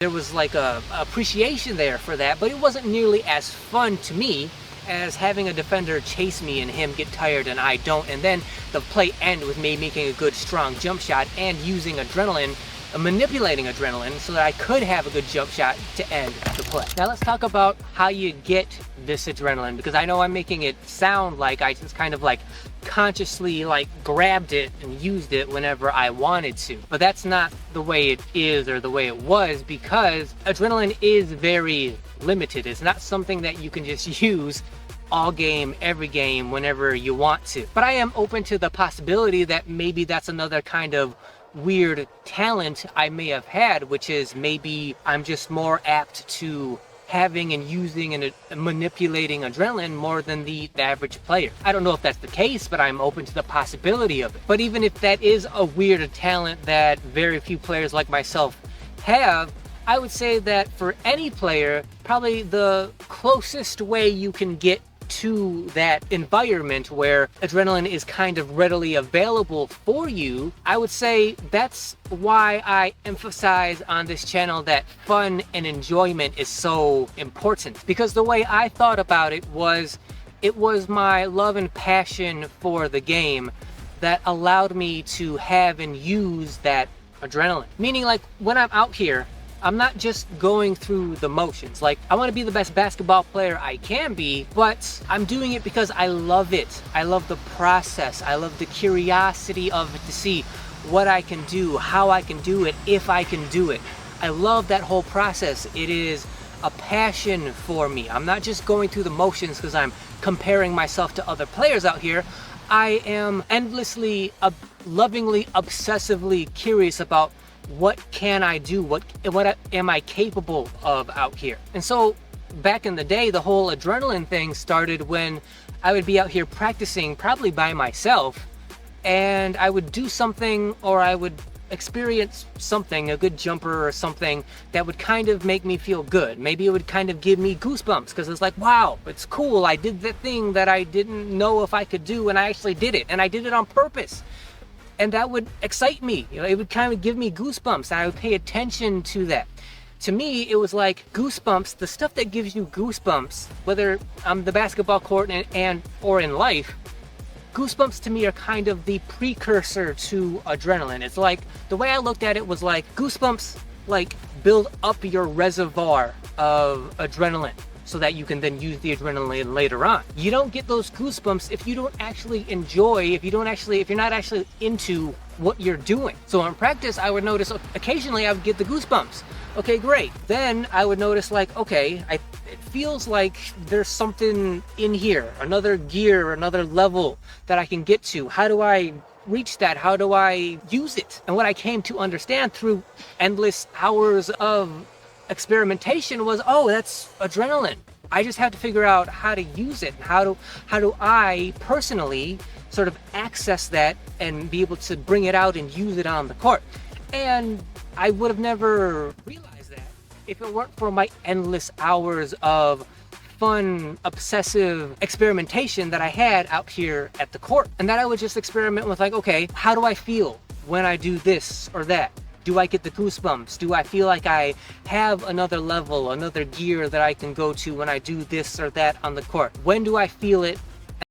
There was like a appreciation there for that, but it wasn't nearly as fun to me as having a defender chase me and him get tired and I don't, and then the play end with me making a good strong jump shot and using adrenaline, manipulating adrenaline so that I could have a good jump shot to end the play. Now let's talk about how you get this adrenaline, because I know I'm making it sound like I just kind of like consciously like grabbed it and used it whenever I wanted to, but that's not the way it is or the way it was, because adrenaline is very limited. It's not something that you can just use all game, every game, whenever you want to. But I am open to the possibility that maybe that's another kind of weird talent I may have had, which is maybe I'm just more apt to having and using and manipulating adrenaline more than the average player. I don't know if that's the case, but I'm open to the possibility of it. But even if that is a weird talent that very few players like myself have, I would say that for any player, probably the closest way you can get to that environment where adrenaline is kind of readily available for you, I would say that's why I emphasize on this channel that fun and enjoyment is so important. Because the way I thought about it was my love and passion for the game that allowed me to have and use that adrenaline. Meaning, like, when I'm out here, I'm not just going through the motions. Like, I want to be the best basketball player I can be, but I'm doing it because I love it. I love the process. I love the curiosity of it, to see what I can do, how I can do it, if I can do it. I love that whole process. It is a passion for me. I'm not just going through the motions because I'm comparing myself to other players out here. I am endlessly, lovingly, obsessively curious about what can I do? What am I capable of out here? And so back in the day, the whole adrenaline thing started when I would be out here practicing, probably by myself, and I would do something, or I would experience something, a good jumper or something that would kind of make me feel good. Maybe it would kind of give me goosebumps because it's like, wow, it's cool. I did the thing that I didn't know if I could do, and I actually did it, and I did it on purpose. And that would excite me. You know, it would kind of give me goosebumps, and I would pay attention to that. To me, it was like goosebumps, the stuff that gives you goosebumps, whether on the basketball court or in life, goosebumps to me are kind of the precursor to adrenaline. It's like, the way I looked at it was like, goosebumps like build up your reservoir of adrenaline, so that you can then use the adrenaline later on. You don't get those goosebumps if you don't actually enjoy, if you're not actually into what you're doing. So in practice, I would notice occasionally I would get the goosebumps. Okay, great. Then I would notice, like, okay, it feels like there's something in here, another gear, another level that I can get to. How do I reach that? How do I use it? And what I came to understand through endless hours of experimentation was, oh, that's adrenaline. I just have to figure out how to use it. How do I personally sort of access that and be able to bring it out and use it on the court? And I would have never realized that if it weren't for my endless hours of fun, obsessive experimentation that I had out here at the court. And that I would just experiment with, like, okay, how do I feel when I do this or that? Do I get the goosebumps? Do I feel like I have another level, another gear that I can go to when I do this or that on the court? When do I feel it